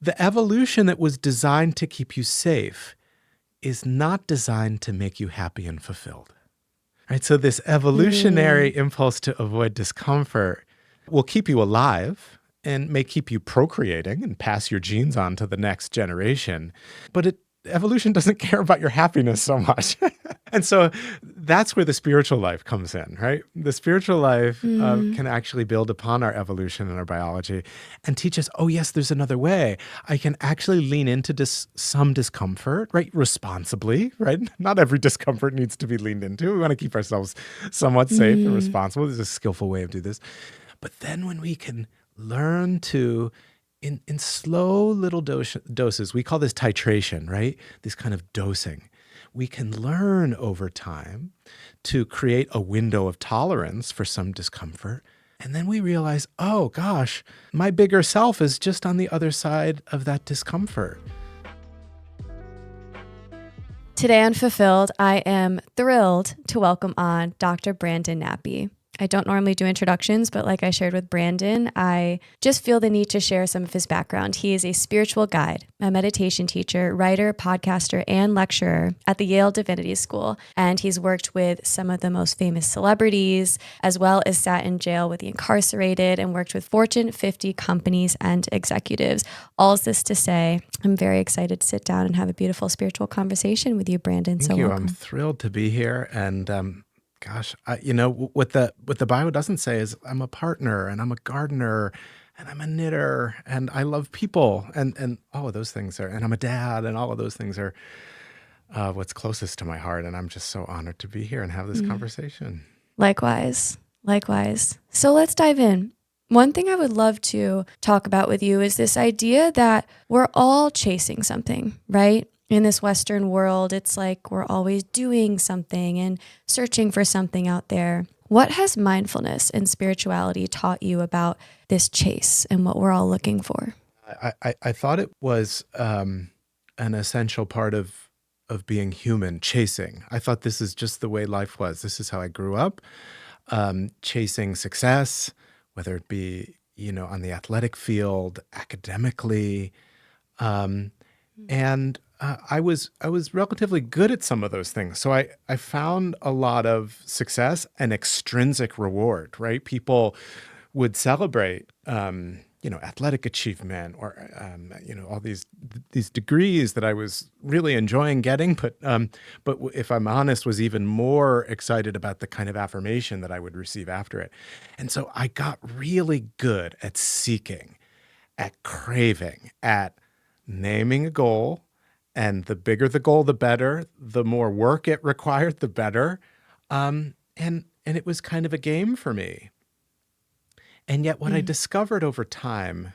the evolution that was designed to keep you safe is not designed to make you happy and fulfilled. Right? So this evolutionary impulse to avoid discomfort will keep you alive and may keep you procreating and pass your genes on to the next generation. But evolution doesn't care about your happiness so much. And so that's where the spiritual life comes in, right? The spiritual life can actually build upon our evolution and our biology and teach us, oh, yes, there's another way. I can actually lean into some discomfort, right? Responsibly, right? Not every discomfort needs to be leaned into. We want to keep ourselves somewhat safe and responsible. There's a skillful way of doing this. But then when we can learn to, in slow little doses, we call this titration, right? This kind of dosing. We can learn over time to create a window of tolerance for some discomfort. And then we realize, oh gosh, my bigger self is just on the other side of that discomfort. Today on Fulfilled, I am thrilled to welcome on Dr. Brandon Nappi. I don't normally do introductions, but like I shared with Brandon, I just feel the need to share some of his background. He is a spiritual guide, a meditation teacher, writer, podcaster, and lecturer at the Yale Divinity School. And he's worked with some of the most famous celebrities, as well as sat in jail with the incarcerated and worked with Fortune 50 companies and executives. All this to say, I'm very excited to sit down and have a beautiful spiritual conversation with you, Brandon. Thank you. Welcome. I'm thrilled to be here. And gosh, what the Bible doesn't say is I'm a partner and I'm a gardener and I'm a knitter and I love people and all of those things are, and I'm a dad and all of those things are what's closest to my heart. And I'm just so honored to be here and have this conversation. Likewise. So let's dive in. One thing I would love to talk about with you is this idea that we're all chasing something, right? In this Western world, it's like we're always doing something and searching for something out there. What has mindfulness and spirituality taught you about this chase and what we're all looking for? I thought it was an essential part of being human, chasing. I thought this is just the way life was. This is how I grew up, chasing success, whether it be, on the athletic field, academically, and I was relatively good at some of those things. So I found a lot of success and extrinsic reward, right? People would celebrate, athletic achievement or, all these degrees that I was really enjoying getting. But if I'm honest, was even more excited about the kind of affirmation that I would receive after it. And so I got really good at seeking, at craving, at naming a goal. And the bigger the goal, the better. The more work it required, the better. And it was kind of a game for me. And yet what I discovered over time,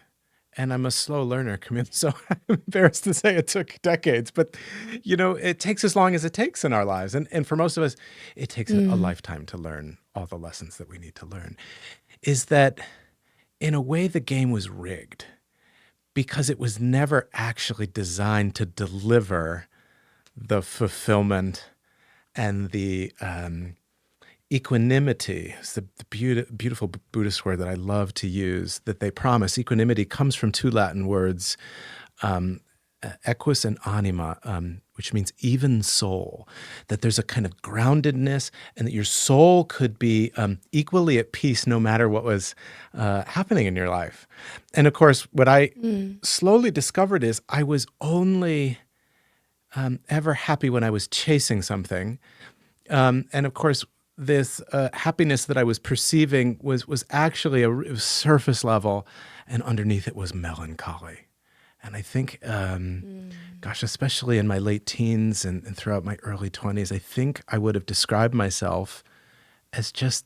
and I'm a slow learner, Camille, so I'm embarrassed to say it took decades, but, it takes as long as it takes in our lives. And for most of us, it takes a lifetime to learn all the lessons that we need to learn, is that in a way the game was rigged, because it was never actually designed to deliver the fulfillment and the equanimity. It's the beautiful Buddhist word that I love to use, that they promise. Equanimity comes from two Latin words, equus and anima, which means even soul, that there's a kind of groundedness and that your soul could be equally at peace no matter what was happening in your life. And of course, what I slowly discovered is I was only ever happy when I was chasing something. And of course, this happiness that I was perceiving was actually it was surface level, and underneath it was melancholy. And I think, especially in my late teens and throughout my early 20s, I think I would have described myself as just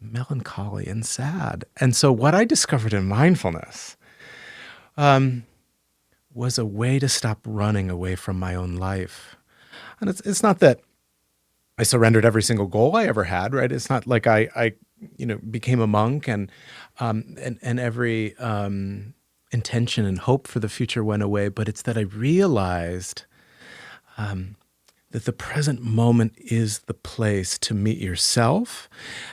melancholy and sad. And so what I discovered in mindfulness was a way to stop running away from my own life. And it's not that I surrendered every single goal I ever had, right? It's not like I became a monk and every intention and hope for the future went away, but it's that I realized that the present moment is the place to meet yourself.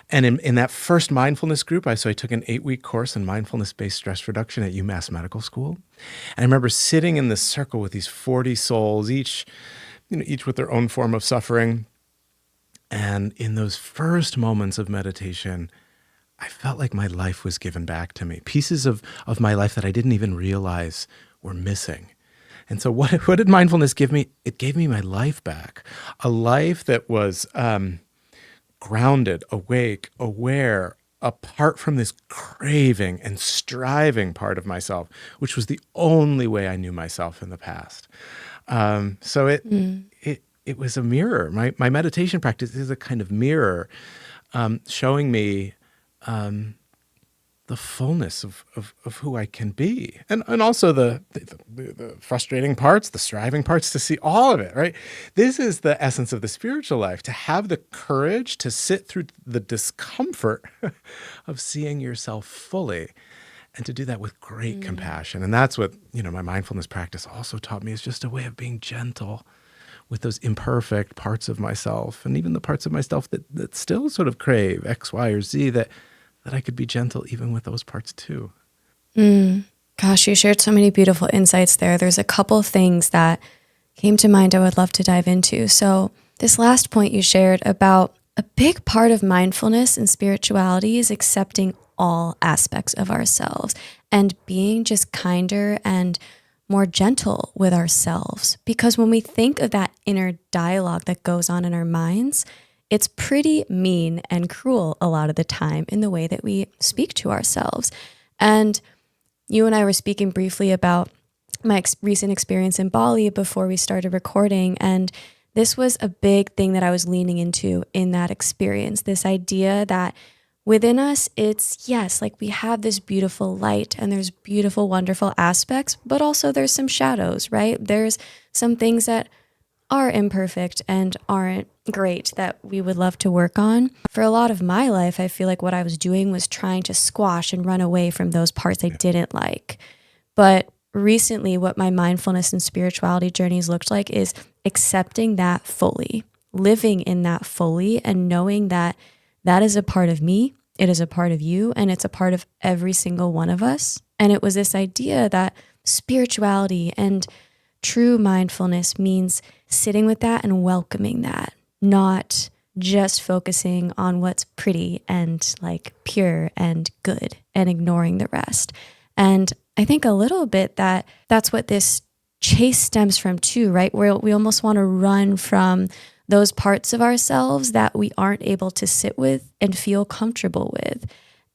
And in that first mindfulness group, I took an 8-week course in mindfulness-based stress reduction at UMass Medical School. And I remember sitting in this circle with these 40 souls, each with their own form of suffering. And in those first moments of meditation, I felt like my life was given back to me. Pieces of my life that I didn't even realize were missing. And so what did mindfulness give me? It gave me my life back, a life that was grounded, awake, aware, apart from this craving and striving part of myself, which was the only way I knew myself in the past. So it was a mirror. My meditation practice is a kind of mirror, showing me the fullness of who I can be. And also the frustrating parts, the striving parts, to see all of it, right? This is the essence of the spiritual life, to have the courage to sit through the discomfort of seeing yourself fully, and to do that with great compassion. And that's what, my mindfulness practice also taught me, is just a way of being gentle with those imperfect parts of myself, and even the parts of myself that still sort of crave X, Y, or Z, that I could be gentle even with those parts too. Gosh, you shared so many beautiful insights there. There's a couple things that came to mind I would love to dive into. So this last point you shared about a big part of mindfulness and spirituality is accepting all aspects of ourselves and being just kinder and more gentle with ourselves. Because when we think of that inner dialogue that goes on in our minds, it's pretty mean and cruel a lot of the time in the way that we speak to ourselves. And you and I were speaking briefly about my recent experience in Bali before we started recording. And this was a big thing that I was leaning into in that experience, this idea that within us, it's, yes, like we have this beautiful light and there's beautiful, wonderful aspects, but also there's some shadows, right? There's some things that are imperfect and aren't great that we would love to work on. For a lot of my life, I feel like what I was doing was trying to squash and run away from those parts I didn't like. But recently, what my mindfulness and spirituality journeys looked like is accepting that fully, living in that fully, and knowing that that is a part of me, it is a part of you, and it's a part of every single one of us. And it was this idea that spirituality and true mindfulness means sitting with that and welcoming that, not just focusing on what's pretty and like pure and good and ignoring the rest. And I think a little bit that's what this chase stems from too, right? Where we almost want to run from those parts of ourselves that we aren't able to sit with and feel comfortable with.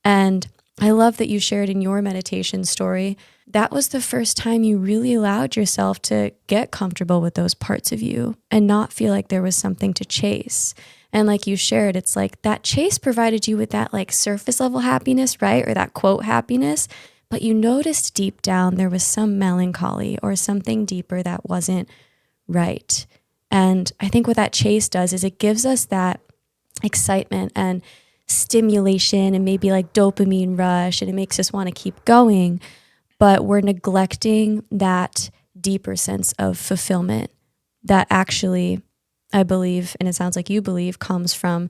And I love that you shared in your meditation story, that was the first time you really allowed yourself to get comfortable with those parts of you and not feel like there was something to chase. And like you shared, it's like that chase provided you with that like surface level happiness, right? Or that quote happiness. But you noticed deep down there was some melancholy or something deeper that wasn't right. And I think what that chase does is it gives us that excitement and stimulation and maybe like dopamine rush, and it makes us want to keep going. But we're neglecting that deeper sense of fulfillment that actually, I believe, and it sounds like you believe, comes from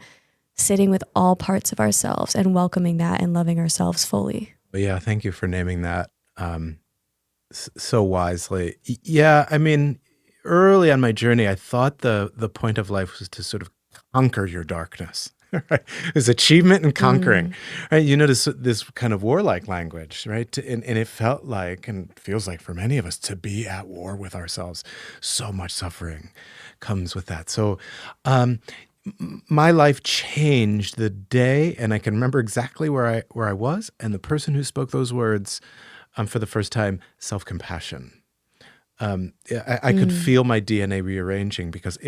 sitting with all parts of ourselves and welcoming that and loving ourselves fully. Well, yeah, thank you for naming that so wisely. Yeah, I mean, early on my journey, I thought the point of life was to sort of conquer your darkness. Right? It's achievement and conquering. Right? You notice this kind of warlike language, right? And it felt like, and feels like for many of us, to be at war with ourselves. So much suffering comes with that. So my life changed the day, and I can remember exactly where I was, and the person who spoke those words for the first time, self-compassion. I could feel my DNA rearranging, because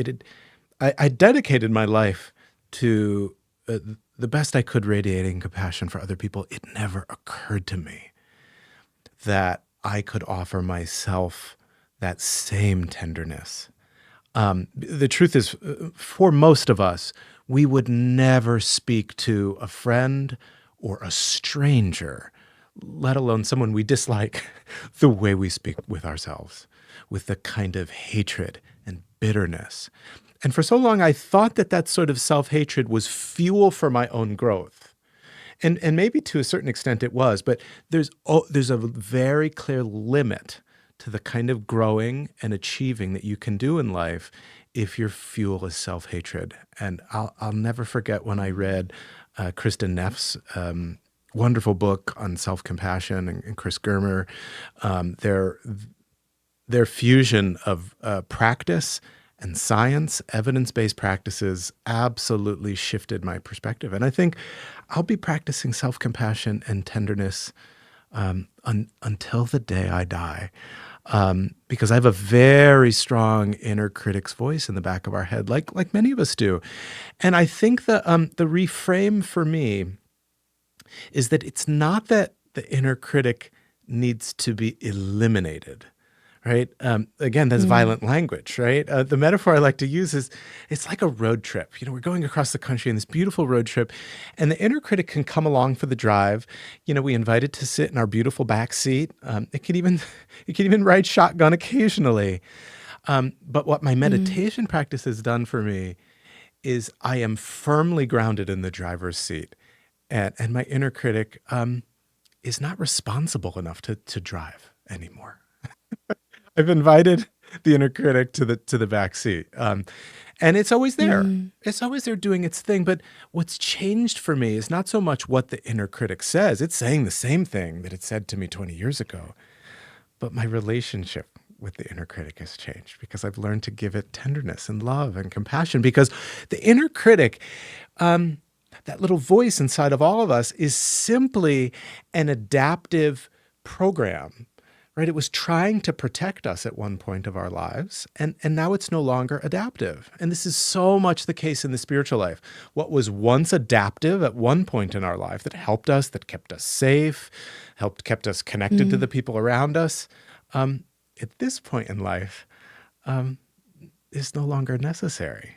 I dedicated my life to the best I could radiating compassion for other people. It never occurred to me that I could offer myself that same tenderness. The truth is, for most of us, we would never speak to a friend or a stranger, let alone someone we dislike, the way we speak with ourselves, with the kind of hatred and bitterness. And for so long, I thought that that sort of self-hatred was fuel for my own growth. And maybe to a certain extent it was, but there's a very clear limit to the kind of growing and achieving that you can do in life if your fuel is self-hatred. And I'll never forget when I read Kristen Neff's wonderful book on self-compassion, and Chris Germer, their fusion of practice and science, evidence-based practices, absolutely shifted my perspective. And I think I'll be practicing self-compassion and tenderness until the day I die, because I have a very strong inner critic's voice in the back of our head, like many of us do. And I think the reframe for me is that it's not that the inner critic needs to be eliminated, right? Again, that's Mm. violent language, right? The metaphor I like to use is it's like a road trip. We're going across the country in this beautiful road trip, and the inner critic can come along for the drive. We invite it to sit in our beautiful back seat. It can even ride shotgun occasionally. But what my Mm. meditation practice has done for me is I am firmly grounded in the driver's seat, and my inner critic is not responsible enough to drive anymore. I've invited the inner critic to the back seat, and it's always there. Mm. It's always there doing its thing. But what's changed for me is not so much what the inner critic says. It's saying the same thing that it said to me 20 years ago. But my relationship with the inner critic has changed because I've learned to give it tenderness and love and compassion. Because the inner critic, that little voice inside of all of us, is simply an adaptive program, right? It was trying to protect us at one point of our lives, and now it's no longer adaptive. And this is so much the case in the spiritual life. What was once adaptive at one point in our life that helped us, that kept us safe, kept us connected to Mm. the people around us, at this point in life, is no longer necessary.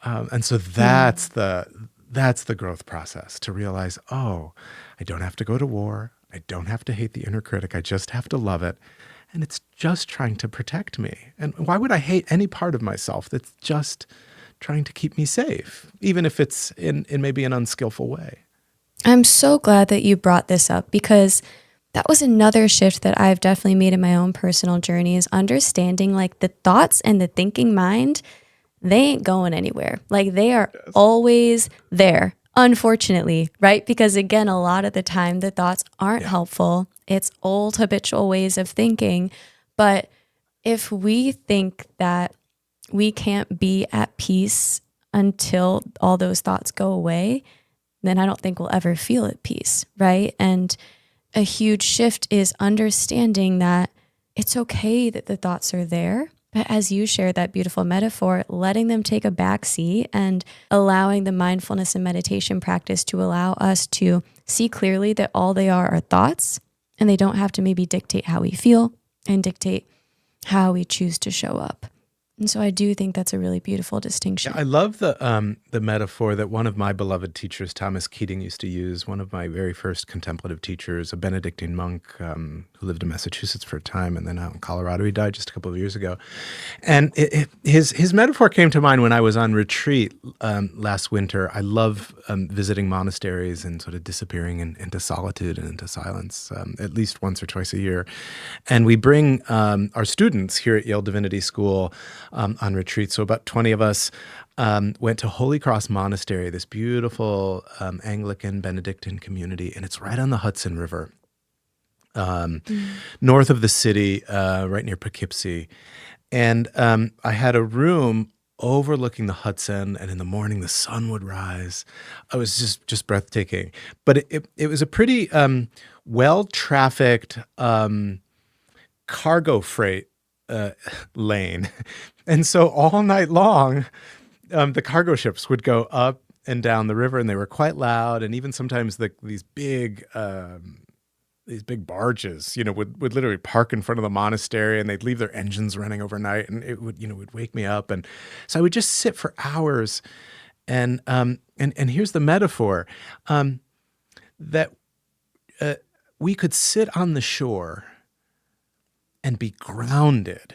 And so Mm. that's the growth process, to realize, oh, I don't have to go to war. I don't have to hate the inner critic. I just have to love it. And it's just trying to protect me. And why would I hate any part of myself that's just trying to keep me safe, even if it's in maybe an unskillful way? I'm so glad that you brought this up because that was another shift that I've definitely made in my own personal journey is understanding like the thoughts and the thinking mind, they ain't going anywhere. Like they are Yes. always there, unfortunately, right? Because again, a lot of the time the thoughts aren't Yeah. helpful. It's old habitual ways of thinking. But if we think that we can't be at peace until all those thoughts go away, then I don't think we'll ever feel at peace, right? And a huge shift is understanding that it's okay that the thoughts are there. But as you share that beautiful metaphor, letting them take a back seat and allowing the mindfulness and meditation practice to allow us to see clearly that all they are thoughts and they don't have to maybe dictate how we feel and dictate how we choose to show up. And so I do think that's a really beautiful Yeah, distinction. I love the metaphor that one of my beloved teachers, Thomas Keating, used to use. One of my very first contemplative teachers, a Benedictine monk who lived in Massachusetts for a time and then out in Colorado. He died just a couple of years ago. And his metaphor came to mind when I was on retreat last winter. I love visiting monasteries and sort of disappearing into solitude and into silence at least once or twice a year. And we bring our students here at Yale Divinity School on retreat. So about 20 of us went to Holy Cross Monastery, this beautiful Anglican Benedictine community, and it's right on the Hudson River, Mm. north of the city, right near Poughkeepsie. And I had a room overlooking the Hudson, and in the morning the sun would rise. It was just breathtaking. But it was a pretty well-trafficked cargo freight uh, lane. And so all night long, the cargo ships would go up and down the river, and they were quite loud. And even sometimes these big barges, would literally park in front of the monastery, and they'd leave their engines running overnight, and it would wake me up. And so I would just sit for hours. And here's the metaphor, that we could sit on the shore and be grounded.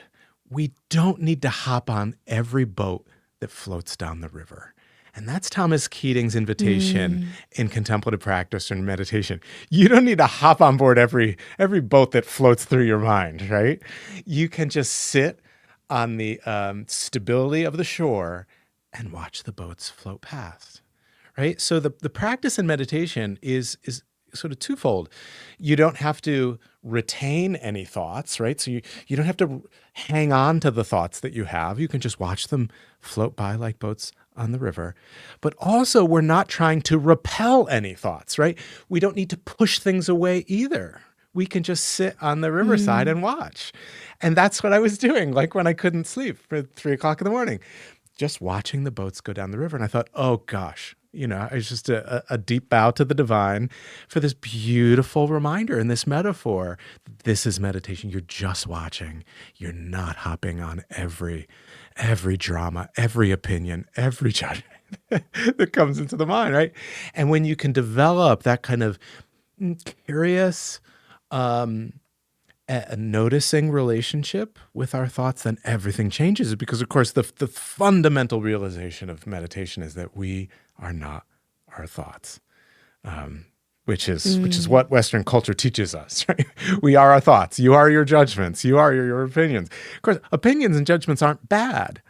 We don't need to hop on every boat that floats down the river. And that's Thomas Keating's invitation Mm. in contemplative practice and meditation. You don't need to hop on board every boat that floats through your mind, right? You can just sit on the stability of the shore and watch the boats float past, right? So the practice in meditation is sort of twofold. You don't have to retain any thoughts, right? So you don't have to hang on to the thoughts that you have. You can just watch them float by like boats on the river. But also, we're not trying to repel any thoughts, right? We don't need to push things away either. We can just sit on the riverside Mm. and watch. And that's what I was doing, like when I couldn't sleep for 3 o'clock in the morning, just watching the boats go down the river. And I thought, oh gosh, it's just a deep bow to the divine for this beautiful reminder and this metaphor. This is meditation. You're just watching. You're not hopping on every drama, every opinion, every judgment that comes into the mind, right? And when you can develop that kind of curious, a noticing relationship with our thoughts, then everything changes. Because, of course, the fundamental realization of meditation is that we are not our thoughts, which is what Western culture teaches us. Right? We are our thoughts. You are your judgments. You are your opinions. Of course, opinions and judgments aren't bad,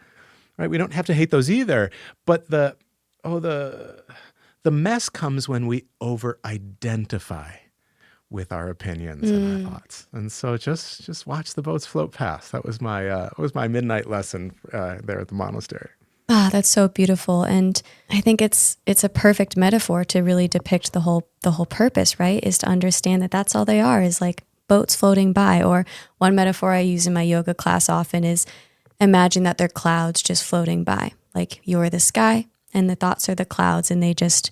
right? We don't have to hate those either. But the mess comes when we over-identify with our opinions and our thoughts. And so just watch the boats float past. That was my midnight lesson there at the monastery. Ah, that's so beautiful. And I think it's a perfect metaphor to really depict the whole purpose, right? Is to understand that that's all they are, is like boats floating by. Or one metaphor I use in my yoga class often is imagine that they're clouds just floating by. Like you're the sky and the thoughts are the clouds, and they just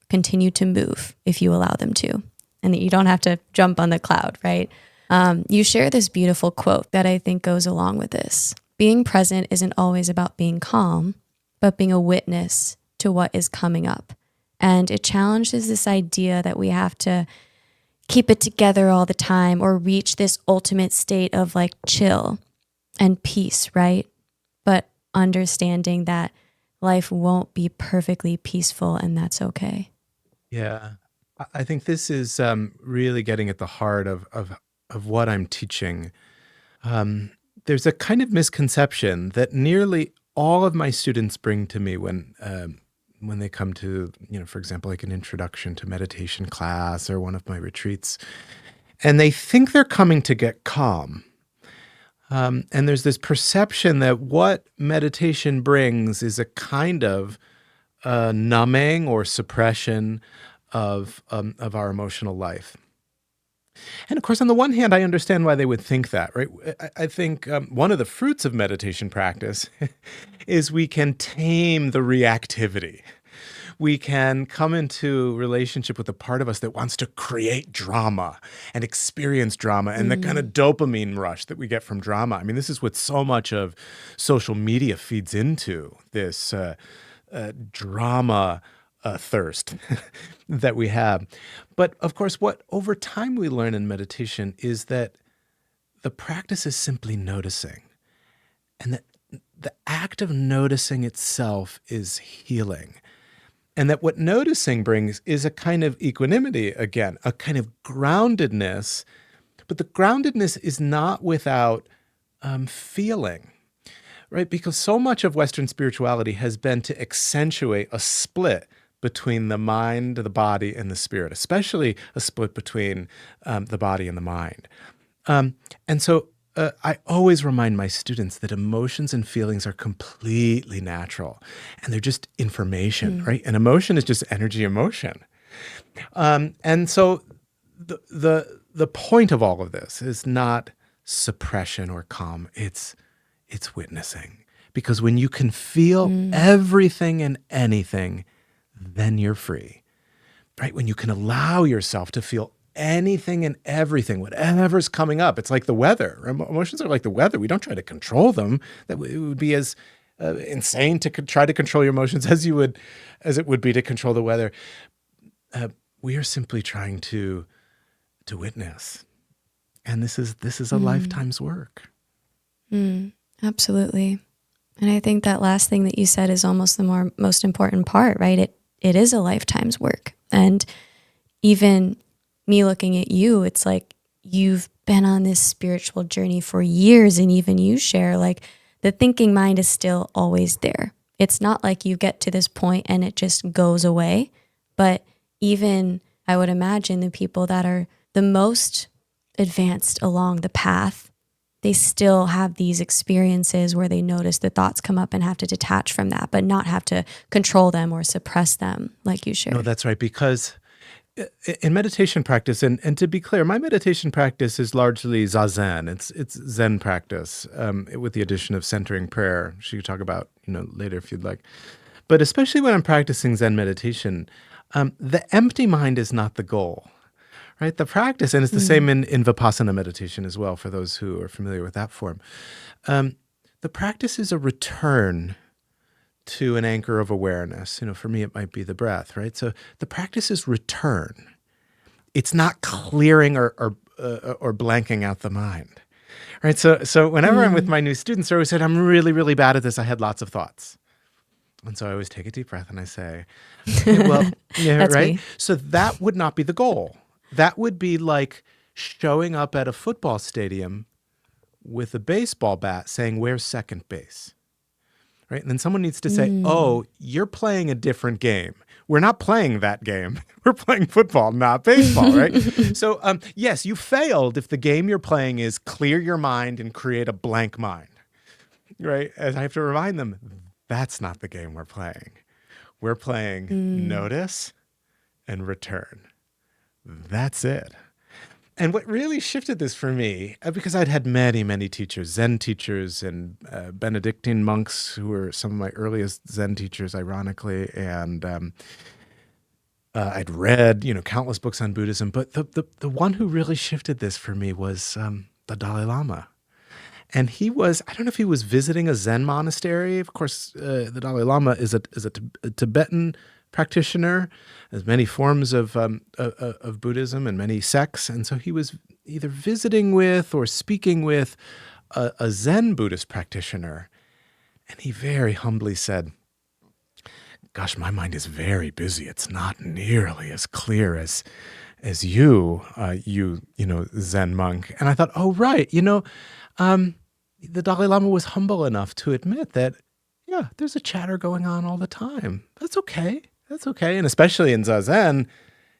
continue to move if you allow them to. And that you don't have to jump on the cloud, right? You share this beautiful quote that I think goes along with this. Being present isn't always about being calm, but being a witness to what is coming up. And it challenges this idea that we have to keep it together all the time or reach this ultimate state of like chill and peace, right? But understanding that life won't be perfectly peaceful, and that's okay. Yeah. I think this is really getting at the heart of what I'm teaching. There's a kind of misconception that nearly all of my students bring to me when they come to, for example, like an introduction to meditation class or one of my retreats, and they think they're coming to get calm. And there's this perception that what meditation brings is a kind of numbing or suppression of our emotional life. And of course, on the one hand, I understand why they would think that, right? I think one of the fruits of meditation practice is we can tame the reactivity. We can come into relationship with a part of us that wants to create drama and experience drama and the kind of dopamine rush that we get from drama. I mean, this is what so much of social media feeds into, this drama thirst that we have. But of course, what over time we learn in meditation is that the practice is simply noticing, and that the act of noticing itself is healing. And that what noticing brings is a kind of equanimity, again, a kind of groundedness. But the groundedness is not without feeling, right? Because so much of Western spirituality has been to accentuate a split between the mind, the body, and the spirit, especially a split between the body and the mind. And so I always remind my students that emotions and feelings are completely natural, and they're just information, right? And emotion is just energy emotion. And so the point of all of this is not suppression or calm. It's witnessing. Because when you can feel everything and anything, then you're free, right? When you can allow yourself to feel anything and everything, whatever's coming up. It's like the weather. Emotions are like the weather. We don't try to control them. It would be as insane to try to control your emotions as it would be to control the weather. We are simply trying to witness, and this is a lifetime's work. Absolutely. And I think that last thing that you said is almost the most important part, right? It is a lifetime's work. And even me looking at you, it's like you've been on this spiritual journey for years, and even you share like the thinking mind is still always there. It's not like you get to this point and it just goes away. But even I would imagine the people that are the most advanced along the path, they still have these experiences where they notice the thoughts come up and have to detach from that, but not have to control them or suppress them like you shared. No, that's right. Because in meditation practice, and to be clear, my meditation practice is largely zazen. It's Zen practice with the addition of centering prayer, which you could talk about later if you'd like. But especially when I'm practicing Zen meditation, the empty mind is not the goal, right? The practice, and it's the same in Vipassana meditation as well, for those who are familiar with that form. The practice is a return to an anchor of awareness. For me, it might be the breath, right? So the practice is return. It's not clearing or blanking out the mind, right? So whenever I'm with my new students, I always said, I'm really, really bad at this. I had lots of thoughts. And so I always take a deep breath and I say, okay, well, yeah, That's right? me. So that would not be the goal. That would be like showing up at a football stadium with a baseball bat saying, where's second base? Right? And then someone needs to say, oh, you're playing a different game. We're not playing that game. We're playing football, not baseball, right? So yes, you failed if the game you're playing is clear your mind and create a blank mind, right? And I have to remind them, that's not the game we're playing. We're playing notice and return. That's it. And what really shifted this for me, because I'd had many, many teachers, Zen teachers and Benedictine monks who were some of my earliest Zen teachers, ironically, and I'd read, countless books on Buddhism, but the one who really shifted this for me was the Dalai Lama. And he was, I don't know if he was visiting a Zen monastery. Of course, the Dalai Lama is a Tibetan practitioner. There's many forms of Buddhism and many sects. And so he was either visiting with or speaking with a Zen Buddhist practitioner. And he very humbly said, gosh, my mind is very busy. It's not nearly as clear as you Zen monk. And I thought, oh, right. The Dalai Lama was humble enough to admit that, yeah, there's a chatter going on all the time. That's okay. That's okay. And especially in Zazen,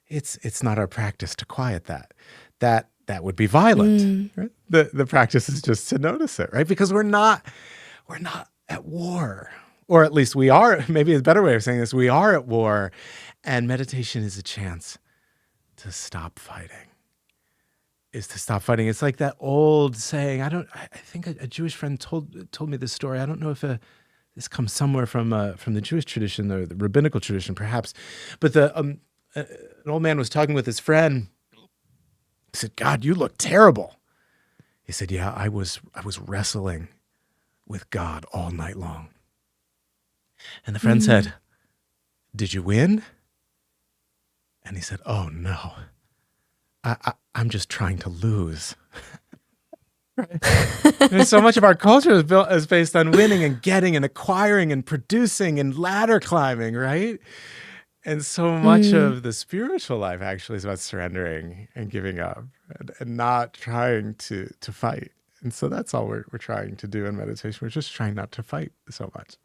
it's not our practice to quiet that. That would be violent. Right? The practice is just to notice it, right? Because we're not at war. Or at least we are, maybe a better way of saying this, we are at war. And meditation is a chance to stop fighting. It's like that old saying. I think a Jewish friend told me this story. I don't know if this comes somewhere from the Jewish tradition or the rabbinical tradition, perhaps. But an old man was talking with his friend. He said, "God, you look terrible." He said, "Yeah, I was wrestling with God all night long." And the friend said, "Did you win?" And he said, "Oh no. I'm just trying to lose." Right? And so much of our culture is based on winning and getting and acquiring and producing and ladder climbing, right? And so much of the spiritual life actually is about surrendering and giving up and not trying to fight. And so that's all we're trying to do in meditation. We're just trying not to fight so much.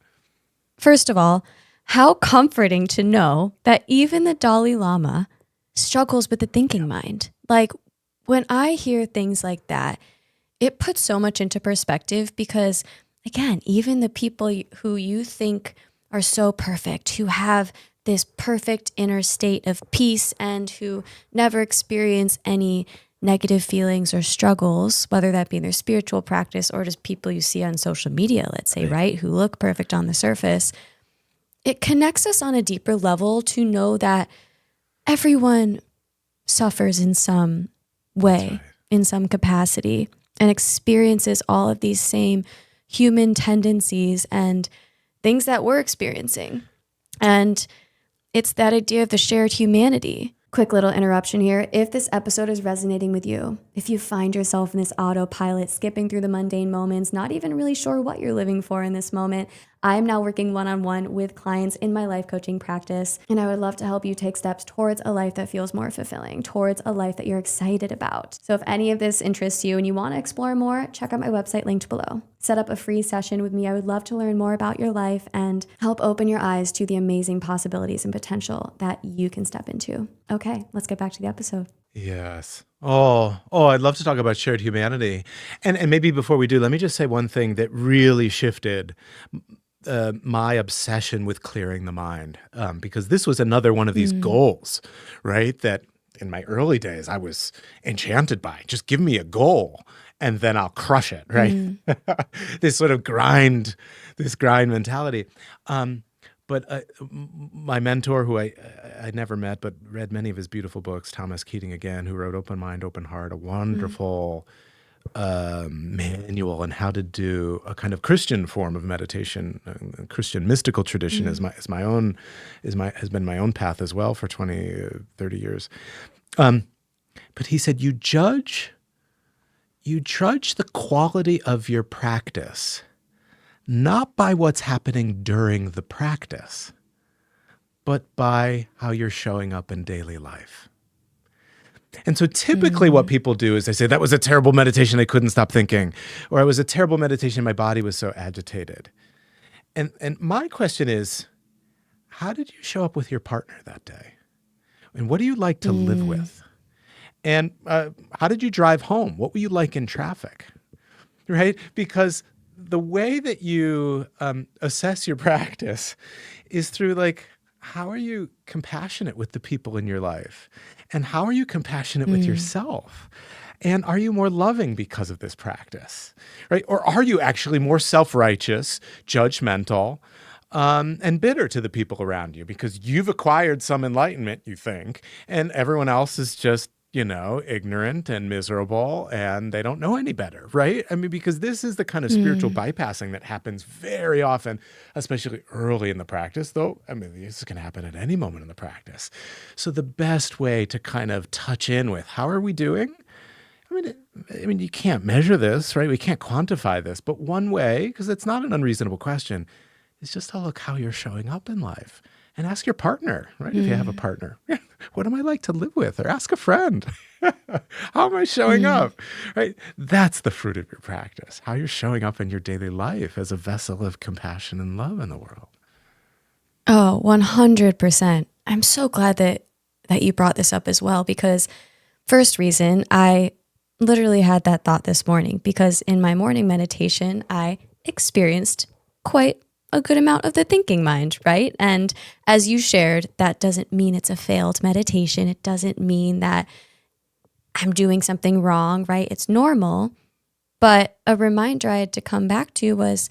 First of all, how comforting to know that even the Dalai Lama struggles with the thinking mind. Like when I hear things like that, it puts so much into perspective because, again, even the people who you think are so perfect, who have this perfect inner state of peace and who never experience any negative feelings or struggles, whether that be in their spiritual practice or just people you see on social media, let's say, right, who look perfect on the surface, it connects us on a deeper level to know that everyone suffers in some way, in some capacity, and experiences all of these same human tendencies and things that we're experiencing. And it's that idea of the shared humanity. Quick little interruption here. If this episode is resonating with you, if you find yourself in this autopilot, skipping through the mundane moments, not even really sure what you're living for in this moment, I am now working one-on-one with clients in my life coaching practice, and I would love to help you take steps towards a life that feels more fulfilling, towards a life that you're excited about. So if any of this interests you and you want to explore more, check out my website linked below. Set up a free session with me. I would love to learn more about your life and help open your eyes to the amazing possibilities and potential that you can step into. Okay, let's get back to the episode. Yes. I'd love to talk about shared humanity. And maybe before we do, let me just say one thing that really shifted my obsession with clearing the mind, because this was another one of these goals, right? That in my early days, I was enchanted by. Just give me a goal and then I'll crush it, right? This sort of grind mentality. But my mentor, who I never met, but read many of his beautiful books, Thomas Keating again, who wrote Open Mind, Open Heart, a wonderful manual on how to do a kind of Christian form of meditation. Christian mystical tradition has been my own path as well for 20, 30 years. But he said, you judge the quality of your practice not by what's happening during the practice, but by how you're showing up in daily life. And so typically what people do is they say, that was a terrible meditation, I couldn't stop thinking, or it was a terrible meditation, my body was so agitated. And my question is, how did you show up with your partner that day? And what do you like to live with? And how did you drive home? What were you like in traffic? Right? Because the way that you assess your practice is through how are you compassionate with the people in your life? And how are you compassionate with yourself? And are you more loving because of this practice, right? Or are you actually more self-righteous, judgmental, and bitter to the people around you because you've acquired some enlightenment, you think, and everyone else is just, ignorant and miserable and they don't know any better, right? I mean, because this is the kind of spiritual bypassing that happens very often, especially early in the practice, though, I mean, this can happen at any moment in the practice. So the best way to kind of touch in with how are we doing? I mean, you can't measure this, right? We can't quantify this, but one way, because it's not an unreasonable question, is just to look how you're showing up in life. And ask your partner, right? If you have a partner, what am I like to live with? Or ask a friend, how am I showing up, right? That's the fruit of your practice, how you're showing up in your daily life as a vessel of compassion and love in the world. Oh, 100%. I'm so glad that you brought this up as well, because first reason, I literally had that thought this morning because in my morning meditation, I experienced quite a good amount of the thinking mind, right? And as you shared, that doesn't mean it's a failed meditation. It doesn't mean that I'm doing something wrong, right? It's normal. But a reminder I had to come back to was,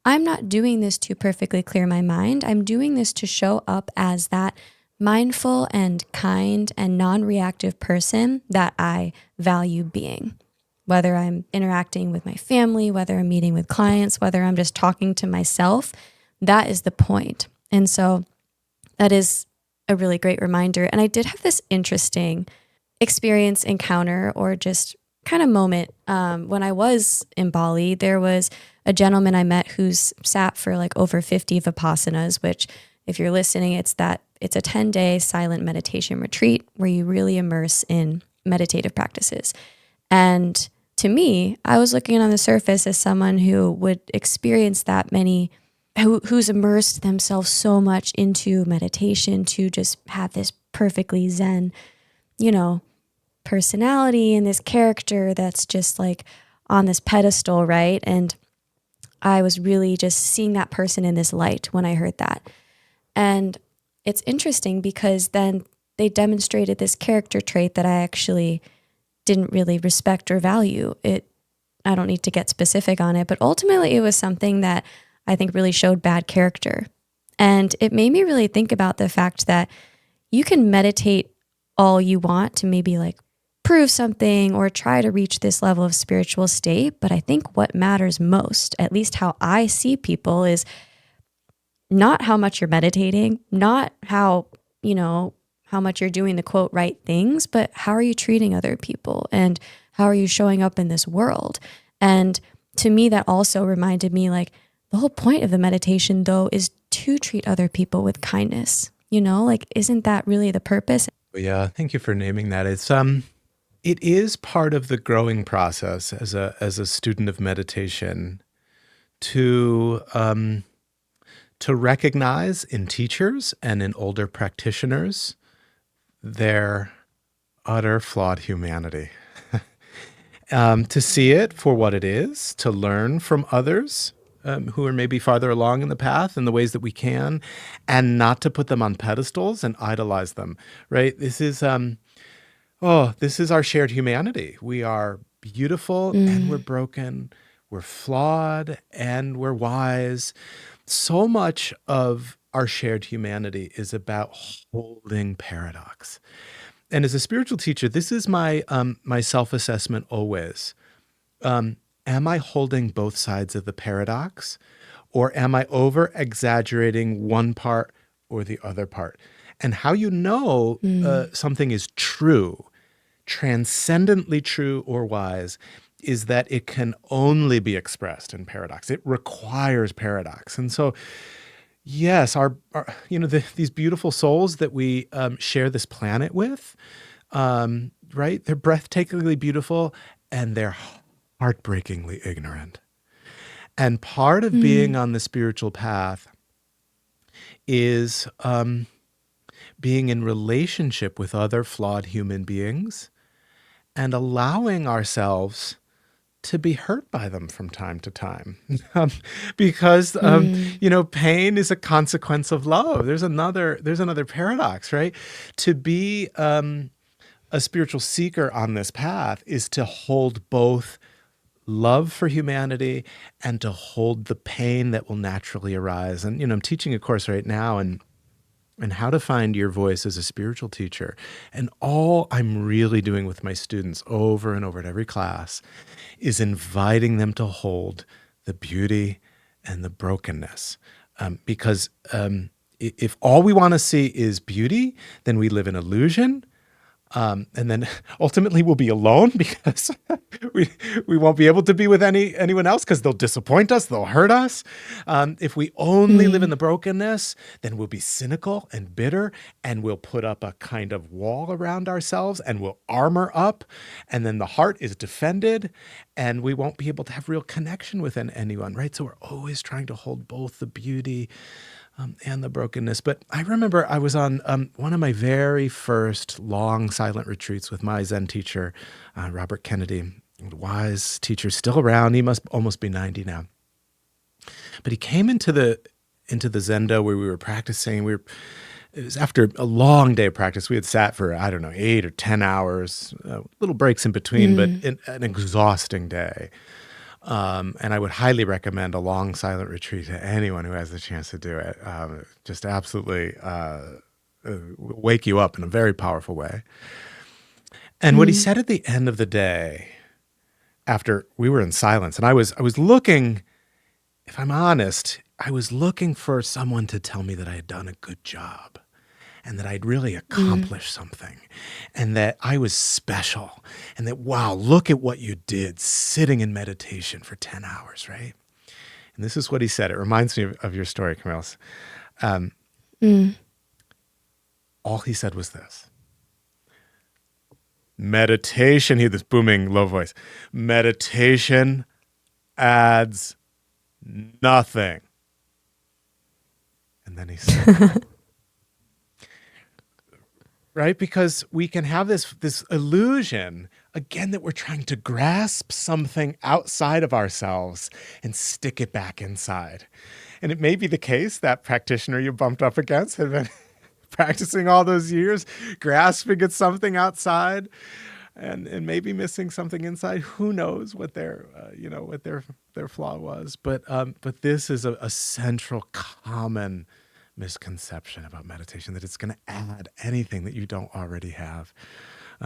I'm not doing this to perfectly clear my mind. I'm doing this to show up as that mindful and kind and non-reactive person that I value being. Whether I'm interacting with my family, whether I'm meeting with clients, whether I'm just talking to myself, that is the point. And so that is a really great reminder. And I did have this interesting experience, encounter, or just kind of moment. When I was in Bali, there was a gentleman I met who's sat for over 50 Vipassanas, which if you're listening, it's a 10-day silent meditation retreat where you really immerse in meditative practices. And to me, I was looking on the surface as someone who would experience that many, who's immersed themselves so much into meditation to just have this perfectly Zen, personality and this character that's just on this pedestal, right? And I was really just seeing that person in this light when I heard that. And it's interesting because then they demonstrated this character trait that I actually didn't really respect or value. I don't need to get specific on it, but ultimately it was something that I think really showed bad character. And it made me really think about the fact that you can meditate all you want to maybe prove something or try to reach this level of spiritual state. But I think what matters most, at least how I see people, is not how much you're meditating, not how, how much you're doing the quote right things, but how are you treating other people and how are you showing up in this world? And to me, that also reminded me like the whole point of the meditation though is to treat other people with kindness. Like, isn't that really the purpose? Yeah, thank you for naming that. It is part of the growing process as a student of meditation to recognize in teachers and in older practitioners their utter flawed humanity. To see it for what it is, to learn from others who are maybe farther along in the path in the ways that we can, and not to put them on pedestals and idolize them, right? This is our shared humanity. We are beautiful and we're broken. We're flawed and we're wise. So much of our shared humanity is about holding paradox. And as a spiritual teacher, this is my my self-assessment always. Am I holding both sides of the paradox, or am I over exaggerating one part or the other part? And how you know something is true, transcendently true or wise, is that it can only be expressed in paradox. It requires paradox. And so, yes, our these beautiful souls that we share this planet with, right? They're breathtakingly beautiful and they're heartbreakingly ignorant. And part of being on the spiritual path is being in relationship with other flawed human beings and allowing ourselves to be hurt by them from time to time. Because pain is a consequence of love. There's another paradox, right? To be a spiritual seeker on this path is to hold both love for humanity and to hold the pain that will naturally arise. And I'm teaching a course right now and how to find your voice as a spiritual teacher. And all I'm really doing with my students over and over at every class is inviting them to hold the beauty and the brokenness. Because if all we want to see is beauty, then we live in illusion. And then ultimately we'll be alone because we won't be able to be with anyone else because they'll disappoint us, they'll hurt us. If we only live in the brokenness, then we'll be cynical and bitter, and we'll put up a kind of wall around ourselves and we'll armor up, and then the heart is defended and we won't be able to have real connection with anyone, right? So we're always trying to hold both the beauty and the brokenness. But I remember I was on one of my very first long silent retreats with my Zen teacher, Robert Kennedy, a wise teacher, still around. He must almost be 90 now. But he came into the Zendo where we were practicing. It was after a long day of practice. We had sat for, 8 or 10 hours, little breaks in between, but an exhausting day. And I would highly recommend a long silent retreat to anyone who has the chance to do it. Just absolutely wake you up in a very powerful way. And what he said at the end of the day, after we were in silence, and I was looking, if I'm honest, I was looking for someone to tell me that I had done a good job and that I'd really accomplished something and that I was special and that, wow, look at what you did sitting in meditation for 10 hours, right? And this is what he said. It reminds me of your story, Camille. All he said was this. Meditation, he had this booming low voice. Meditation adds nothing. And then he said, right? Because we can have this illusion, again, that we're trying to grasp something outside of ourselves and stick it back inside. And it may be the case that practitioner you bumped up against had been practicing all those years, grasping at something outside and maybe missing something inside. Who knows what their flaw was. But this is a central common misconception about meditation, that it's going to add anything that you don't already have.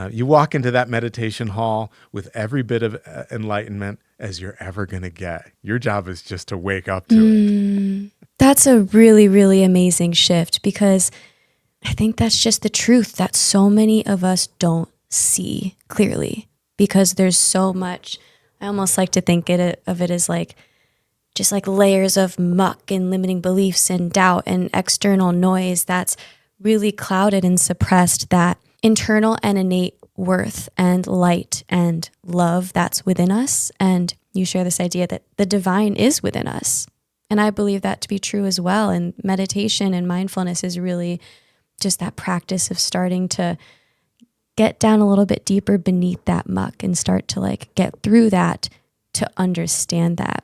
You walk into that meditation hall with every bit of enlightenment as you're ever going to get. Your job is just to wake up to it. That's a really, really amazing shift, because I think that's just the truth that so many of us don't see clearly because there's so much. I almost like to think of it as like just like layers of muck and limiting beliefs and doubt and external noise that's really clouded and suppressed that internal and innate worth and light and love that's within us. And you share this idea that the divine is within us. And I believe that to be true as well. And meditation and mindfulness is really just that practice of starting to get down a little bit deeper beneath that muck and start to like get through that to understand that.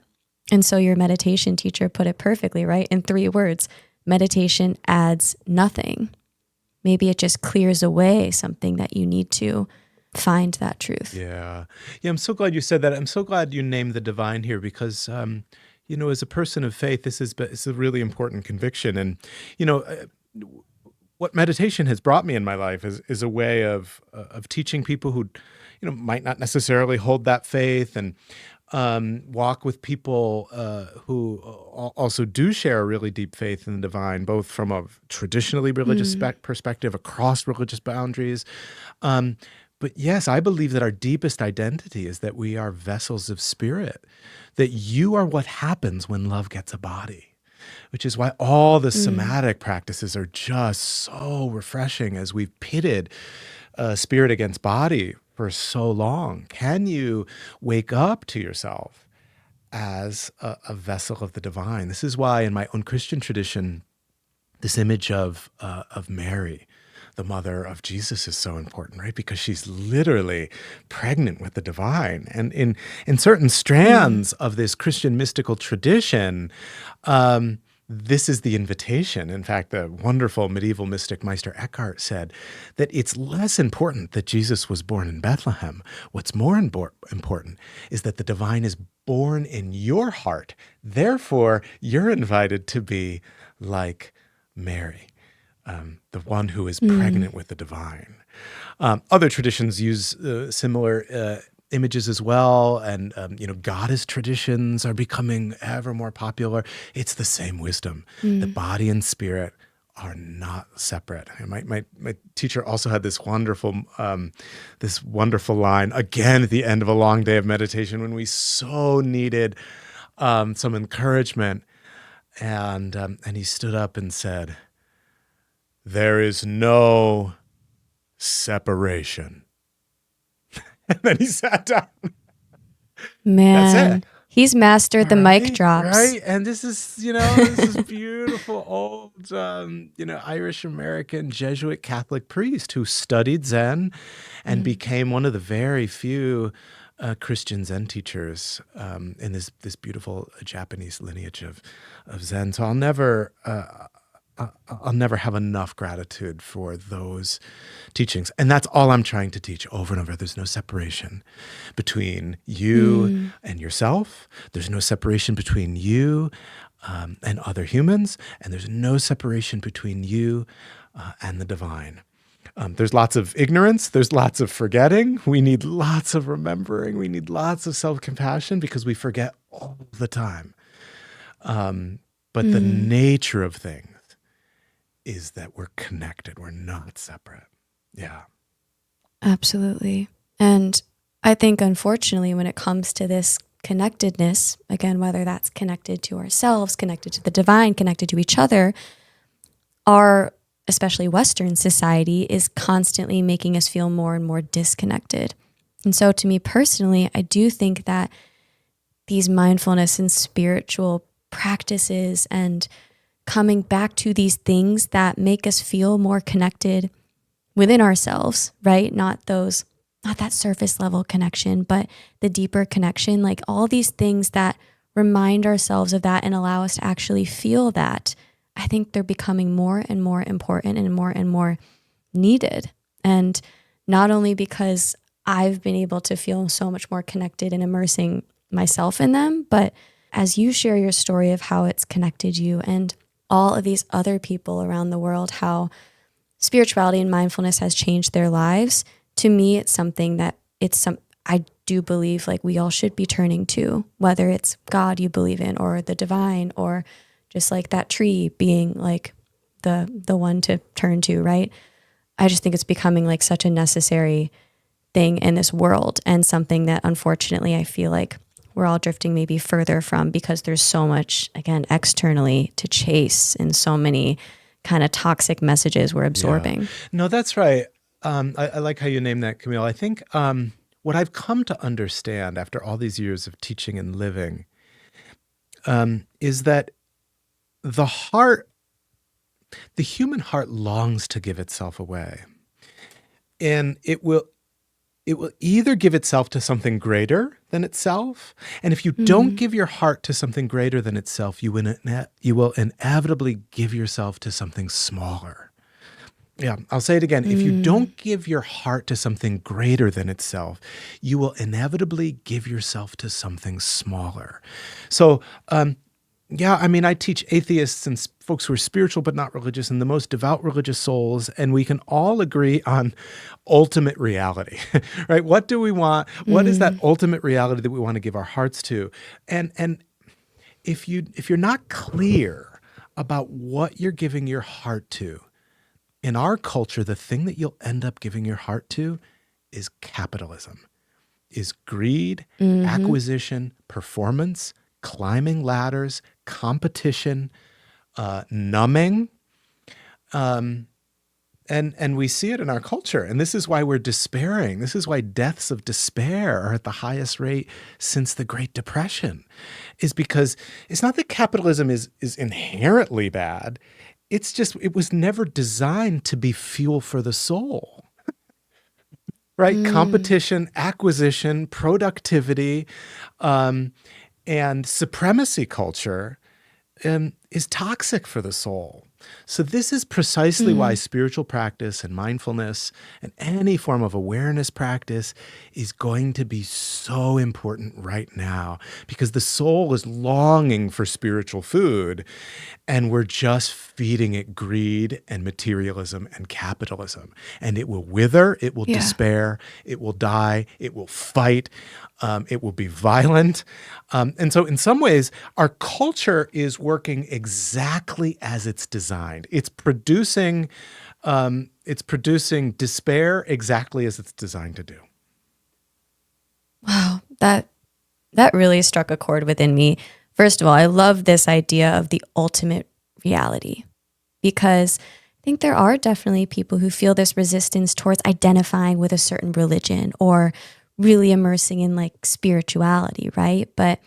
And so your meditation teacher put it perfectly, right? In 3 words, meditation adds nothing. Maybe it just clears away something that you need to find that truth. Yeah. Yeah, I'm so glad you said that. I'm so glad you named the divine here because, as a person of faith, it's a really important conviction. And, you know, what meditation has brought me in my life is a way of teaching people who, might not necessarily hold that faith and walk with people who also do share a really deep faith in the divine, both from a traditionally religious perspective across religious boundaries. But yes, I believe that our deepest identity is that we are vessels of spirit, that you are what happens when love gets a body, which is why all the somatic practices are just so refreshing as we've pitted spirit against body for so long. Can you wake up to yourself as a vessel of the divine? This is why in my own Christian tradition, this image of Mary, the mother of Jesus, is so important, right? Because she's literally pregnant with the divine. And in certain strands of this Christian mystical tradition, this is the invitation. In fact, the wonderful medieval mystic Meister Eckhart said that it's less important that Jesus was born in Bethlehem. What's more important is that the divine is born in your heart. Therefore, you're invited to be like Mary, the one who is pregnant with the divine. Other traditions use similar images as well, and goddess traditions are becoming ever more popular. It's the same wisdom. The body and spirit are not separate. And my teacher also had this wonderful line again at the end of a long day of meditation when we so needed some encouragement, and he stood up and said, "There is no separation." And then he sat down. Man, That's it. he's mastered the mic drops. Right. And this is beautiful old, Irish American Jesuit Catholic priest who studied Zen and became one of the very few Christian Zen teachers in this beautiful Japanese lineage of Zen. So I'll never have enough gratitude for those teachings. And that's all I'm trying to teach over and over. There's no separation between you and yourself. There's no separation between you and other humans. And there's no separation between you and the divine. There's lots of ignorance. There's lots of forgetting. We need lots of remembering. We need lots of self-compassion because we forget all the time. But the nature of things is that we're connected. We're not separate. Yeah. Absolutely. And I think, unfortunately, when it comes to this connectedness, again, whether that's connected to ourselves, connected to the divine, connected to each other, our, especially Western society, is constantly making us feel more and more disconnected. And so to me personally, I do think that these mindfulness and spiritual practices and coming back to these things that make us feel more connected within ourselves, right? Not that surface level connection, but the deeper connection, like all these things that remind ourselves of that and allow us to actually feel that. I think they're becoming more and more important and more needed. And not only because I've been able to feel so much more connected and immersing myself in them, but as you share your story of how it's connected you and all of these other people around the world, how spirituality and mindfulness has changed their lives. To me, it's something that I do believe like we all should be turning to, whether it's God you believe in or the divine or just like that tree being like the one to turn to, right? I just think it's becoming like such a necessary thing in this world, and something that unfortunately I feel like we're all drifting maybe further from, because there's so much, again, externally to chase, and so many kind of toxic messages we're absorbing. Yeah. No, that's right. I like how you name that, Camille. I think what I've come to understand after all these years of teaching and living is that the heart, the human heart longs to give itself away. And it will either give itself to something greater than itself. And if you don't give your heart to something greater than itself, you will inevitably give yourself to something smaller. Yeah, I'll say it again. If you don't give your heart to something greater than itself, you will inevitably give yourself to something smaller. So, yeah, I mean, I teach atheists and folks who are spiritual but not religious, and the most devout religious souls, and we can all agree on ultimate reality, right? What do we want? What is that ultimate reality that we want to give our hearts to? And if you're not clear about what you're giving your heart to, in our culture, the thing that you'll end up giving your heart to is capitalism, is greed, acquisition, performance, climbing ladders, competition, numbing. And we see it in our culture. And this is why we're despairing. This is why deaths of despair are at the highest rate since the Great Depression, is because it's not that capitalism is inherently bad. It's just, it was never designed to be fuel for the soul, right? Competition, acquisition, productivity, and supremacy culture is toxic for the soul. So this is precisely why spiritual practice and mindfulness and any form of awareness practice is going to be so important right now, because the soul is longing for spiritual food, and we're just feeding it greed and materialism and capitalism. And it will wither, it will despair, it will die, it will fight, it will be violent. And so in some ways, our culture is working exactly as it's designed. It's producing despair exactly as it's designed to do. Wow, that really struck a chord within me. First of all, I love this idea of the ultimate reality, because I think there are definitely people who feel this resistance towards identifying with a certain religion or really immersing in like spirituality, right? But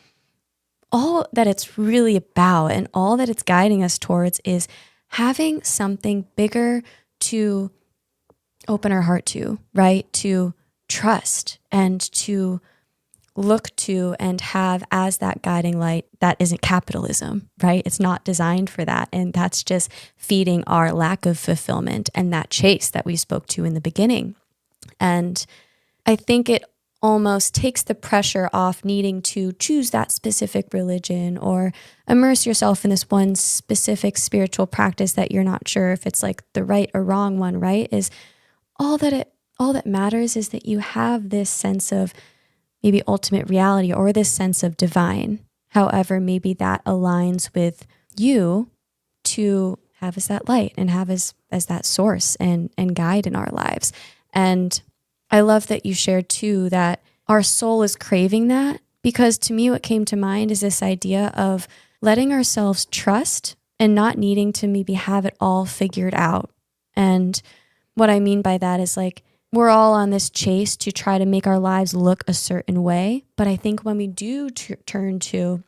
all that it's really about and all that it's guiding us towards is having something bigger to open our heart to, right? To trust and to look to and have as that guiding light. That isn't capitalism, right? It's not designed for that. And that's just feeding our lack of fulfillment and that chase that we spoke to in the beginning. And I think it almost takes the pressure off needing to choose that specific religion or immerse yourself in this one specific spiritual practice that you're not sure if it's like the right or wrong one, right? Is all that matters is that you have this sense of maybe ultimate reality or this sense of divine, however maybe that aligns with you, to have as that light and have as that source and guide in our lives. And I love that you shared too that our soul is craving that, because to me what came to mind is this idea of letting ourselves trust and not needing to maybe have it all figured out. And what I mean by that is like, we're all on this chase to try to make our lives look a certain way. But I think when we do turn to